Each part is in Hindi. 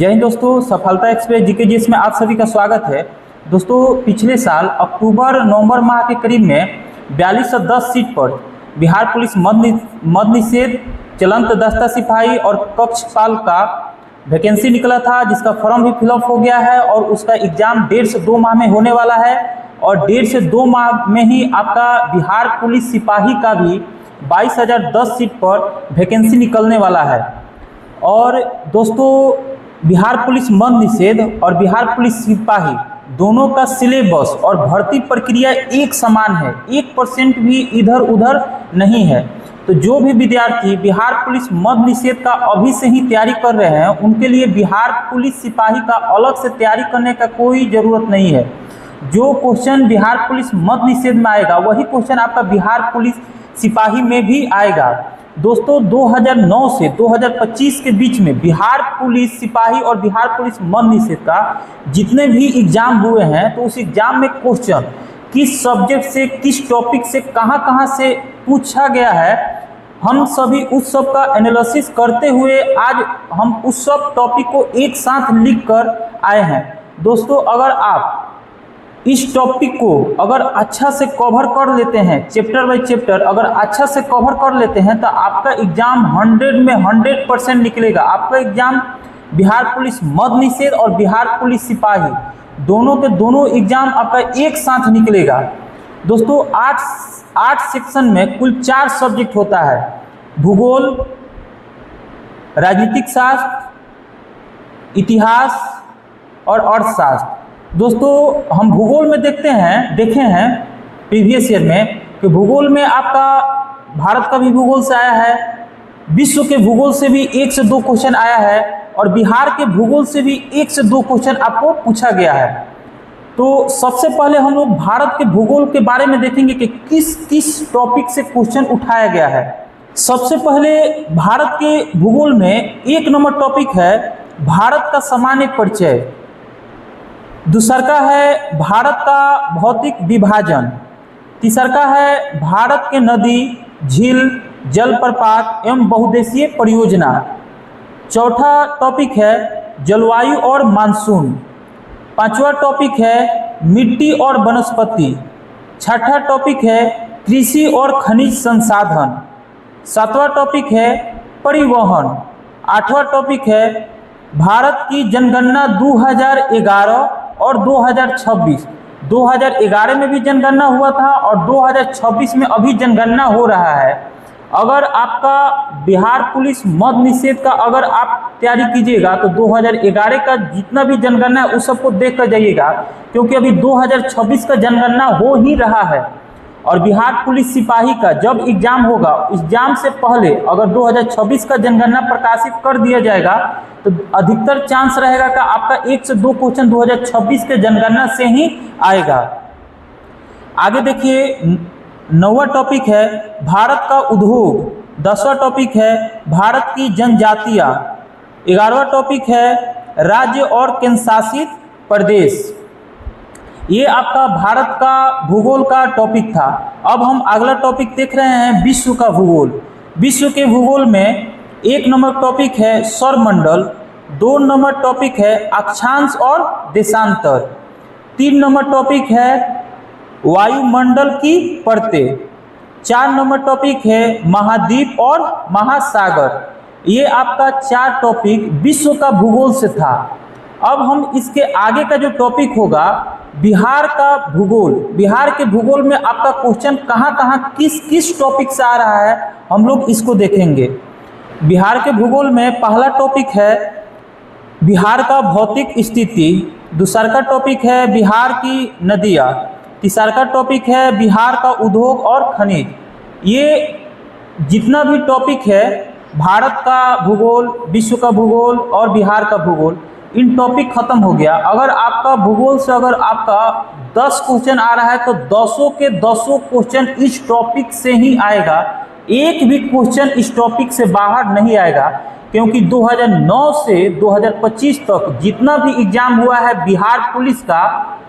जय हिंद दोस्तों, सफलता एक्सप्रेस जीकेजीएस में आप सभी का स्वागत है। दोस्तों, पिछले साल अक्टूबर नवंबर माह के करीब में 4210 सीट पर बिहार पुलिस मद निषेध, चलंत दस्ता सिपाही और कक्षपाल का वैकेंसी निकला था, जिसका फॉर्म भी फिलअप हो गया है और उसका एग्जाम 1.5 से 2 माह में होने वाला है। और 1.5 से 2 माह में ही आपका बिहार पुलिस सिपाही का भी 22,010 सीट पर वैकेंसी निकलने वाला है। और दोस्तों, बिहार पुलिस मद निषेध और बिहार पुलिस सिपाही दोनों का सिलेबस और भर्ती प्रक्रिया एक समान है, 1% भी इधर उधर नहीं है। तो जो भी विद्यार्थी बिहार पुलिस मद निषेध का अभी से ही तैयारी कर रहे हैं, उनके लिए बिहार पुलिस सिपाही का अलग से तैयारी करने का कोई ज़रूरत नहीं है। जो क्वेश्चन बिहार पुलिस मद निषेध में आएगा वही क्वेश्चन आपका बिहार पुलिस सिपाही में भी आएगा। दोस्तों, 2009 से 2025 के बीच में बिहार पुलिस सिपाही और बिहार पुलिस मद निषेध का जितने भी एग्जाम हुए हैं, तो उस एग्जाम में क्वेश्चन किस सब्जेक्ट से, किस टॉपिक से, कहां से पूछा गया है, हम सभी उस सब का एनालिसिस करते हुए आज हम उस सब टॉपिक को एक साथ लिख कर आए हैं। दोस्तों, अगर आप इस टॉपिक को अगर अच्छा से कवर कर लेते हैं, चैप्टर बाय चैप्टर अगर अच्छा से कवर कर लेते हैं, तो आपका एग्जाम 100 में 100% निकलेगा। आपका एग्जाम बिहार पुलिस मद निषेध और बिहार पुलिस सिपाही दोनों के दोनों एग्जाम आपका एक साथ निकलेगा। दोस्तों, 8 सेक्शन में कुल 4 सब्जेक्ट होता है: भूगोल, राजनीतिक शास्त्र, इतिहास और अर्थशास्त्र। दोस्तों, हम भूगोल में देखे हैं प्रीवियस ईयर में कि भूगोल में आपका भारत का भी भूगोल से आया है, विश्व के भूगोल से भी 1 से 2 क्वेश्चन आया है और बिहार के भूगोल से भी 1 से 2 क्वेश्चन आपको पूछा गया है। तो सबसे पहले हम लोग भारत के भूगोल के बारे में देखेंगे कि किस किस टॉपिक से क्वेश्चन उठाया गया है। सबसे पहले भारत के भूगोल में 1 नंबर टॉपिक है भारत का सामान्य परिचय। दूसरा का है भारत का भौतिक विभाजन। तीसरा का है भारत के नदी, झील, जलप्रपात एवं बहुउद्देशीय परियोजना। चौथा टॉपिक है जलवायु और मानसून। 5वां टॉपिक है मिट्टी और वनस्पति। 6ठा टॉपिक है कृषि और खनिज संसाधन। 7वां टॉपिक है परिवहन। 8वां टॉपिक है भारत की जनगणना 2011 और 2026। 2011 में भी जनगणना हुआ था और 2026 में अभी जनगणना हो रहा है। अगर आपका बिहार पुलिस मद निषेध का अगर आप तैयारी कीजिएगा तो 2011 का जितना भी जनगणना है उस सबको देख कर जाइएगा, क्योंकि अभी 2026 का जनगणना हो ही रहा है। और बिहार पुलिस सिपाही का जब एग्जाम होगा, एग्जाम से पहले अगर 2026 का जनगणना प्रकाशित कर दिया जाएगा तो अधिकतर चांस रहेगा कि आपका 1 से 2 क्वेश्चन 2026 के जनगणना से ही आएगा। आगे देखिए, 9वां टॉपिक है भारत का उद्योग। 10वां टॉपिक है भारत की जनजातियां। 11वां टॉपिक है राज्य और केंद्रशासित प्रदेश। ये आपका भारत का भूगोल का टॉपिक था। अब हम अगला टॉपिक देख रहे हैं विश्व का भूगोल। विश्व के भूगोल में 1 नंबर टॉपिक है सौरमंडल। 2 नंबर टॉपिक है अक्षांश और देशांतर। 3 नंबर टॉपिक है वायुमंडल की परतें। 4 नंबर टॉपिक है महाद्वीप और महासागर। ये आपका 4 टॉपिक विश्व का भूगोल से था। अब हम इसके आगे का जो टॉपिक होगा बिहार का भूगोल। बिहार के भूगोल में आपका क्वेश्चन कहाँ किस किस टॉपिक से आ रहा है, हम लोग इसको देखेंगे। बिहार के भूगोल में पहला टॉपिक है बिहार का भौतिक स्थिति। दूसरा का टॉपिक है बिहार की नदियाँ। तीसरा का टॉपिक है बिहार का उद्योग और खनिज। ये जितना भी टॉपिक है भारत का भूगोल, विश्व का भूगोल और बिहार का भूगोल, इन टॉपिक खत्म हो गया। अगर आपका भूगोल से अगर आपका 10 क्वेश्चन आ रहा है तो 10 के 10 क्वेश्चन इस टॉपिक से ही आएगा। एक भी क्वेश्चन इस टॉपिक से बाहर नहीं आएगा, क्योंकि 2009 से 2025 तक जितना भी एग्जाम हुआ है बिहार पुलिस का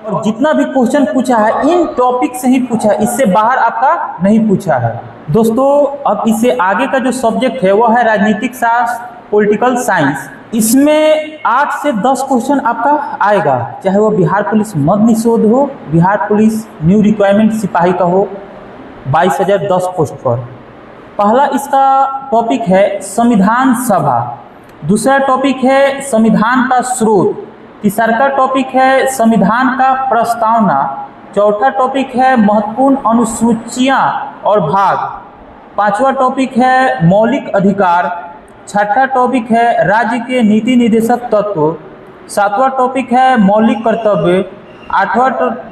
और जितना भी क्वेश्चन पूछा है इन टॉपिक से ही पूछा है, इससे बाहर आपका नहीं पूछा है। दोस्तों, अब इससे आगे का जो सब्जेक्ट है वो है राजनीतिक शास्त्र, पॉलिटिकल साइंस। इसमें 8 से 10 क्वेश्चन आपका आएगा, चाहे वो बिहार पुलिस मद निषोध हो, बिहार पुलिस न्यू रिक्वायरमेंट सिपाही का हो, 22,010 पोस्ट पर। पहला इसका टॉपिक है संविधान सभा, दूसरा टॉपिक है संविधान का स्रोत, तीसरा टॉपिक है संविधान का प्रस्तावना, चौथा टॉपिक है महत्वपूर्ण अनुसूचियां और भाग, पांचवा टॉपिक है मौलिक अधिकार, छठा टॉपिक है राज्य के नीति निर्देशक तत्व, सातवां टॉपिक है मौलिक कर्तव्य, आठवां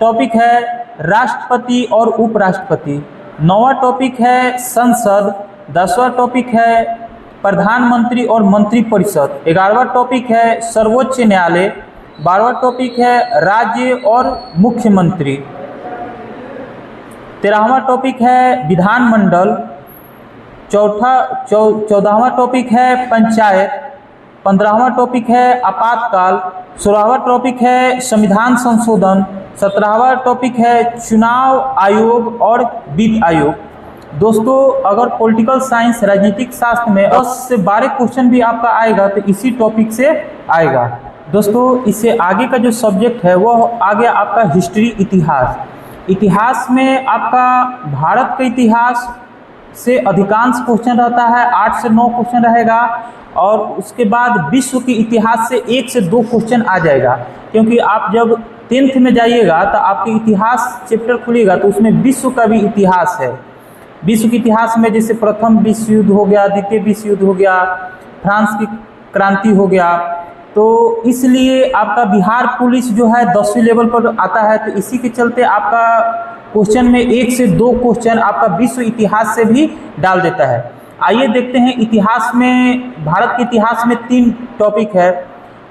टॉपिक है राष्ट्रपति और उपराष्ट्रपति, नौवां टॉपिक है संसद, 10वां टॉपिक है प्रधानमंत्री और मंत्रिपरिषद, 11वां टॉपिक है सर्वोच्च न्यायालय, 12वां टॉपिक है राज्य और मुख्यमंत्री, 13वां टॉपिक है विधानमंडल, 14वां टॉपिक है पंचायत, 15वां टॉपिक है आपातकाल, 16वां टॉपिक है संविधान संशोधन, 17वां टॉपिक है चुनाव आयोग और वित्त आयोग। दोस्तों, अगर पॉलिटिकल साइंस राजनीतिक शास्त्र में 10 से 12 क्वेश्चन भी आपका आएगा तो इसी टॉपिक से आएगा। दोस्तों, इससे आगे का जो सब्जेक्ट है वो आगे आपका हिस्ट्री, इतिहास। इतिहास में आपका भारत का इतिहास से अधिकांश क्वेश्चन रहता है, 8 से 9 क्वेश्चन रहेगा, और उसके बाद विश्व के इतिहास से 1 से 2 क्वेश्चन आ जाएगा, क्योंकि आप जब 10th में जाइएगा तो आपके इतिहास चैप्टर खुलेगा तो उसमें विश्व का भी इतिहास है। विश्व के इतिहास में जैसे प्रथम विश्व युद्ध हो गया, द्वितीय विश्व युद्ध हो गया, फ्रांस की क्रांति हो गया, तो इसलिए आपका बिहार पुलिस जो है 10वीं लेवल पर आता है, तो इसी के चलते आपका क्वेश्चन में 1 से 2 क्वेश्चन आपका विश्व इतिहास से भी डाल देता है। आइए देखते हैं इतिहास में, भारत के इतिहास में 3 टॉपिक है,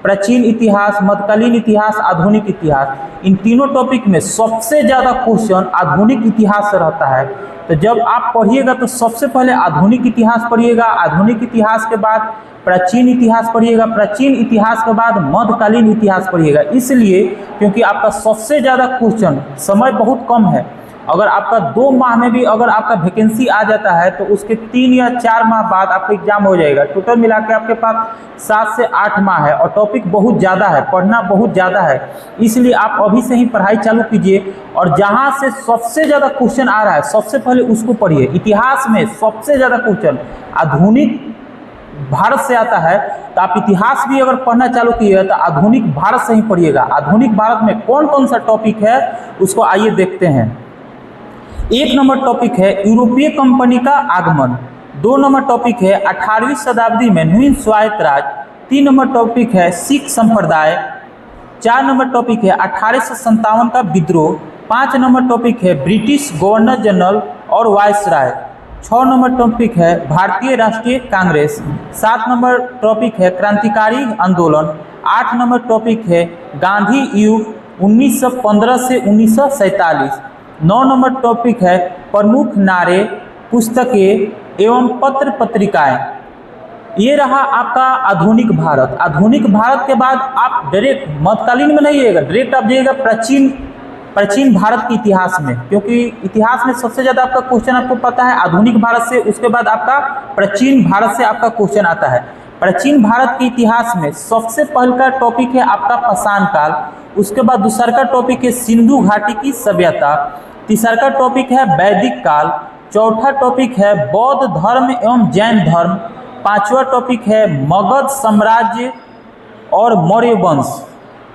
प्राचीन इतिहास, मध्यकालीन इतिहास, आधुनिक इतिहास। इन तीनों टॉपिक में सबसे ज़्यादा क्वेश्चन आधुनिक इतिहास से रहता है। तो जब आप पढ़िएगा तो सबसे पहले आधुनिक इतिहास पढ़िएगा, आधुनिक इतिहास के बाद प्राचीन इतिहास पढ़िएगा, प्राचीन इतिहास के बाद मध्यकालीन इतिहास पढ़िएगा। इसलिए क्योंकि आपका सबसे ज़्यादा क्वेश्चन, समय बहुत कम है, अगर आपका 2 माह में भी अगर आपका वैकेंसी आ जाता है तो उसके 3 या 4 माह बाद आपका एग्जाम हो जाएगा। टोटल मिला के आपके पास 7 से 8 माह है और टॉपिक बहुत ज़्यादा है, पढ़ना बहुत ज़्यादा है। इसलिए आप अभी से ही पढ़ाई चालू कीजिए और जहाँ से सबसे ज़्यादा क्वेश्चन आ रहा है सबसे पहले उसको पढ़िए। इतिहास में सबसे ज़्यादा क्वेश्चन आधुनिक भारत से आता है, तो आप इतिहास भी अगर पढ़ना चालू कीजिएगा तो आधुनिक भारत से ही पढ़िएगा। आधुनिक भारत में कौन कौन सा टॉपिक है उसको आइए देखते हैं। 1 नंबर टॉपिक है यूरोपीय कंपनी का आगमन, 2 नंबर टॉपिक है 18वीं शताब्दी में न्यू स्वायत्त राज, 3 नंबर टॉपिक है सिख संप्रदाय, 4 नंबर टॉपिक है 1857 का विद्रोह, 5 नंबर टॉपिक है ब्रिटिश गवर्नर जनरल और वायसराय, 6 नंबर टॉपिक है भारतीय राष्ट्रीय कांग्रेस, 7 नंबर टॉपिक है क्रांतिकारी आंदोलन, 8 नंबर टॉपिक है गांधी युग 1915 से 1947, 9 नंबर टॉपिक है प्रमुख नारे, पुस्तकें एवं पत्र पत्रिकाएं। ये रहा आपका आधुनिक भारत। आधुनिक भारत के बाद आप डायरेक्ट मध्यकालीन में नहीं जाइएगा, डायरेक्ट आप जाइएगा प्राचीन भारत के इतिहास में, क्योंकि इतिहास में सबसे ज़्यादा आपका क्वेश्चन आपको पता है आधुनिक भारत से, उसके बाद आपका प्राचीन भारत से आपका क्वेश्चन आता है। प्राचीन भारत के इतिहास में सबसे पहले का टॉपिक है आपका पाषाण काल, उसके बाद दूसरा का टॉपिक है सिंधु घाटी की सभ्यता, तीसरा का टॉपिक है वैदिक काल, चौथा टॉपिक है बौद्ध धर्म एवं जैन धर्म, 5वां टॉपिक है मगध साम्राज्य और मौर्य वंश,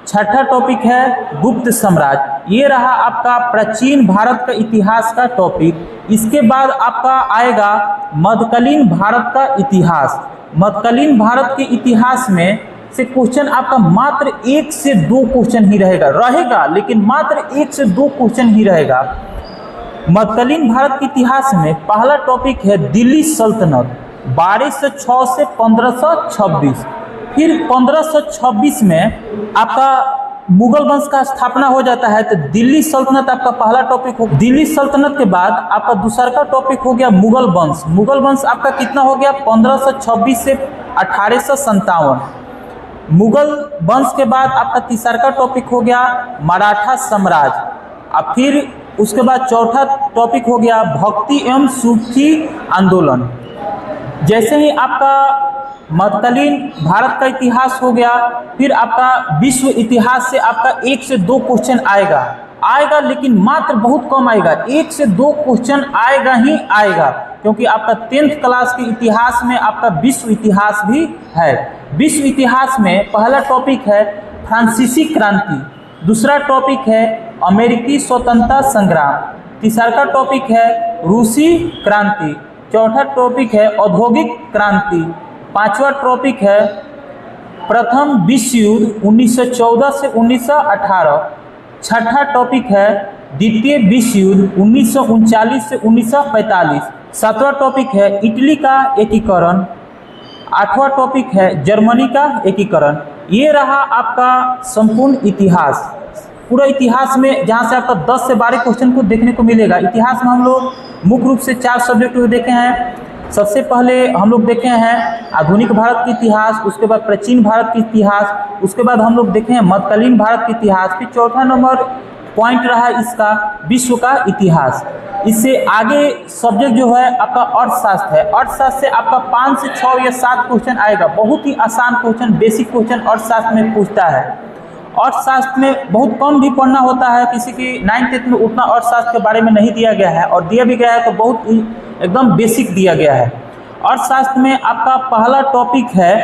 6ठा टॉपिक है गुप्त साम्राज्य। ये रहा आपका प्राचीन भारत का इतिहास का टॉपिक। इसके बाद आपका आएगा मध्यकालीन भारत का इतिहास। मध्यकालीन भारत के इतिहास में से क्वेश्चन आपका मात्र 1 से 2 क्वेश्चन ही रहेगा, लेकिन मात्र 1 से 2 क्वेश्चन ही रहेगा। मध्यकालीन भारत के इतिहास में पहला टॉपिक है दिल्ली सल्तनत 1206 से 1526। फिर 1526 में आपका मुगल वंश का स्थापना हो जाता है, तो दिल्ली सल्तनत आपका पहला टॉपिक हो। दिल्ली सल्तनत के बाद आपका दूसरा का टॉपिक हो गया मुगल वंश। मुगल वंश आपका कितना हो गया 1526 से 1857। मुगल वंश के बाद आपका तीसरा का टॉपिक हो गया मराठा साम्राज्य। अब फिर उसके बाद चौथा टॉपिक हो गया भक्ति एवं सूफी आंदोलन। जैसे ही आपका मध्यकालीन भारत का इतिहास हो गया। फिर आपका विश्व इतिहास से आपका 1 से 2 क्वेश्चन आएगा लेकिन मात्र बहुत कम आएगा। 1 से 2 क्वेश्चन आएगा ही आएगा, क्योंकि आपका 10th क्लास के इतिहास में आपका विश्व इतिहास भी है। विश्व इतिहास में पहला टॉपिक है फ्रांसीसी क्रांति, दूसरा टॉपिक है अमेरिकी स्वतंत्रता संग्राम, तीसरा टॉपिक है रूसी क्रांति, चौथा टॉपिक है औद्योगिक क्रांति, पांचवा टॉपिक है प्रथम विश्व युद्ध 1914 से 1918, छठा टॉपिक है द्वितीय विश्व युद्ध 1939 से 1945, सातवां टॉपिक है इटली का एकीकरण, आठवां टॉपिक है जर्मनी का एकीकरण। ये रहा आपका संपूर्ण इतिहास। पूरा इतिहास में जहाँ से आपका 10 से 12 क्वेश्चन को देखने को मिलेगा। इतिहास में हम लोग मुख्य रूप से 4 सब्जेक्ट को देखे हैं। सबसे पहले हम लोग देखे हैं आधुनिक भारत का इतिहास, उसके बाद प्राचीन भारत का इतिहास, उसके बाद हम लोग देखे हैं मध्यकालीन भारत का इतिहास, फिर चौथा नंबर पॉइंट रहा इसका विश्व का इतिहास। इससे आगे सब्जेक्ट जो है आपका अर्थशास्त्र है। अर्थशास्त्र से आपका 5 से 6 या 7 क्वेश्चन आएगा। बहुत ही आसान क्वेश्चन, बेसिक क्वेश्चन अर्थशास्त्र में पूछता है। अर्थशास्त्र में बहुत कम भी पढ़ना होता है, किसी की 9th में उतना अर्थशास्त्र के बारे में नहीं दिया गया है, और दिया भी गया है तो बहुत ही एकदम बेसिक दिया गया है। अर्थशास्त्र में आपका पहला टॉपिक है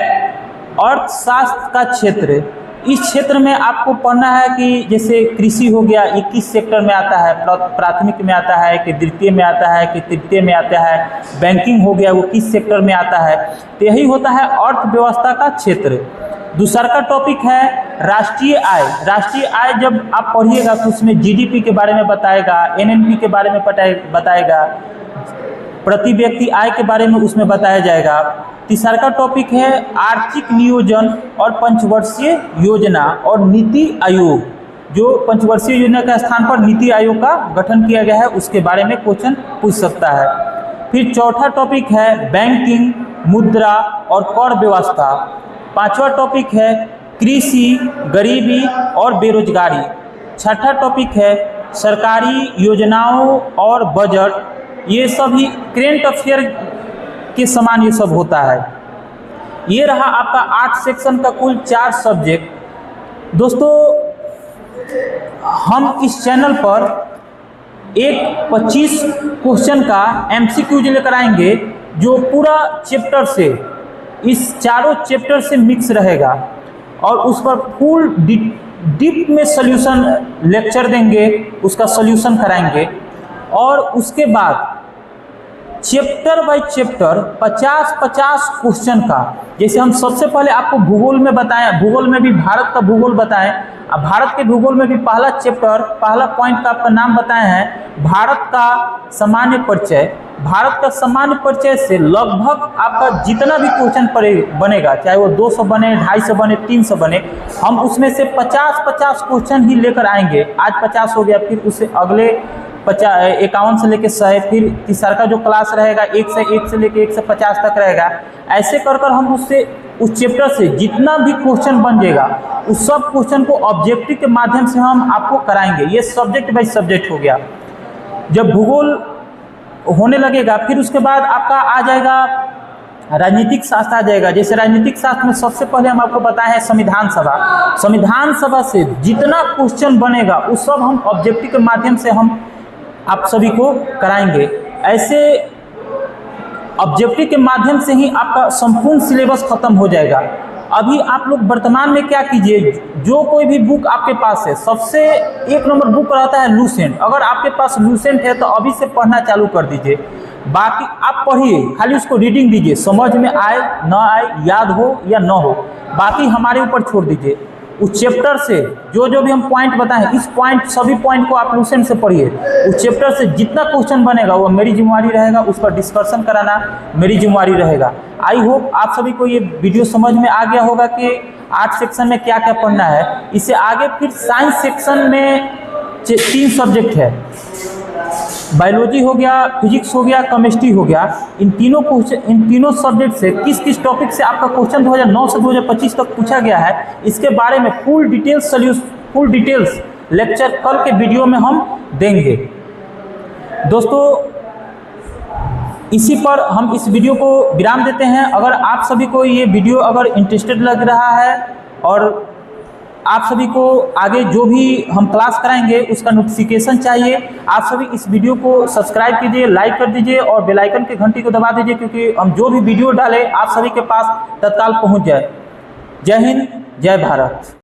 अर्थशास्त्र का क्षेत्र। इस क्षेत्र में आपको पढ़ना है कि जैसे कृषि हो गया, ये किस सेक्टर में आता है, प्राथमिक में आता है कि द्वितीय में आता है कि तृतीय में आता है, बैंकिंग हो गया वो किस सेक्टर में आता है। तो यही होता है अर्थव्यवस्था का क्षेत्र। दूसरा का टॉपिक है राष्ट्रीय आय। राष्ट्रीय आय जब आप पढ़िएगा तो उसमें जीडीपी के बारे में बताएगा, एनएनपी के बारे में बताएगा, प्रति व्यक्ति आय के बारे में उसमें बताया जाएगा। तीसरा का टॉपिक है आर्थिक नियोजन और पंचवर्षीय योजना और नीति आयोग। जो पंचवर्षीय योजना के स्थान पर नीति आयोग का गठन किया गया है उसके बारे में क्वेश्चन पूछ सकता है। फिर चौथा टॉपिक है बैंकिंग, मुद्रा और कर व्यवस्था। पांचवा टॉपिक है कृषि, गरीबी और बेरोजगारी। छठा टॉपिक है सरकारी योजनाओं और बजट। ये सभी करेंट अफेयर के समान ये सब होता है। ये रहा आपका 8 सेक्शन का कुल 4 सब्जेक्ट। दोस्तों हम इस चैनल पर एक 25 क्वेश्चन का एमसीक्यूज लेकर आएंगे, जो पूरा चैप्टर से, इस चारों चैप्टर से मिक्स रहेगा, और उस पर फुल डीप में सॉल्यूशन लेक्चर देंगे, उसका सॉल्यूशन कराएंगे। और उसके बाद चैप्टर बाय चैप्टर 50-50 क्वेश्चन का, जैसे हम सबसे पहले आपको भूगोल में बताएं, भूगोल में भी भारत का भूगोल बताएं। अब भारत के भूगोल में भी पहला चैप्टर, पहला पॉइंट का आपका नाम बताए हैं भारत का सामान्य परिचय। भारत का सामान्य परिचय से लगभग आपका जितना भी क्वेश्चन बनेगा, चाहे वो 200 बने, 250 बने, 300 बने, हम उसमें से 50-50 क्वेश्चन ही लेकर आएंगे। आज 50 हो गया, फिर उससे अगले 51 से लेकर 100, फिर तीसरा का जो क्लास रहेगा 1 से लेकर 150 तक रहेगा। ऐसे कर कर हम उस चैप्टर से जितना भी क्वेश्चन बन जाएगा उस सब क्वेश्चन को ऑब्जेक्टिव के माध्यम से हम आपको कराएंगे। ये सब्जेक्ट बाय सब्जेक्ट हो गया। जब भूगोल होने लगेगा फिर उसके बाद आपका आ जाएगा राजनीतिक शास्त्र आ जाएगा। जैसे राजनीतिक शास्त्र में सबसे पहले हम आपको बताए हैं संविधान सभा। संविधान सभा से जितना क्वेश्चन बनेगा उस सब हम ऑब्जेक्टिव के माध्यम से हम आप सभी को कराएंगे। ऐसे ऑब्जेक्टिव के माध्यम से ही आपका संपूर्ण सिलेबस खत्म हो जाएगा। अभी आप लोग वर्तमान में क्या कीजिए, जो कोई भी बुक आपके पास है, सबसे 1 नंबर बुक रहता है लूसेंट। अगर आपके पास लूसेंट है तो अभी से पढ़ना चालू कर दीजिए। बाकी आप पढ़िए, खाली उसको रीडिंग दीजिए, समझ में आए ना आए, याद हो या ना हो, बाकी हमारे ऊपर छोड़ दीजिए। उस चैप्टर से जो भी हम पॉइंट बताएं, इस पॉइंट सभी पॉइंट को आप लूसेंट से पढ़िए। उस चैप्टर से जितना क्वेश्चन बनेगा वो मेरी जिम्मेवारी रहेगा, उस पर डिस्कशन कराना मेरी जिम्मेवारी रहेगा। आई होप आप सभी को ये वीडियो समझ में आ गया होगा कि 8 सेक्शन में क्या क्या पढ़ना है। इससे आगे फिर साइंस सेक्शन में 3 सब्जेक्ट है, बायोलॉजी हो गया, फिजिक्स हो गया, केमिस्ट्री हो गया। इन तीनों सब्जेक्ट से किस किस टॉपिक से आपका क्वेश्चन 2009 से 2025 तक पूछा गया है, इसके बारे में फुल डिटेल्स लेक्चर कल के वीडियो में हम देंगे। दोस्तों इसी पर हम इस वीडियो को विराम देते हैं। अगर आप सभी को ये वीडियो अगर इंटरेस्टेड लग रहा है और आप सभी को आगे जो भी हम क्लास कराएंगे उसका नोटिफिकेशन चाहिए, आप सभी इस वीडियो को सब्सक्राइब कीजिए, लाइक कर दीजिए और बेल आइकन की घंटी को दबा दीजिए, क्योंकि हम जो भी वीडियो डालें आप सभी के पास तत्काल पहुंच जाए। जय हिंद, जय भारत।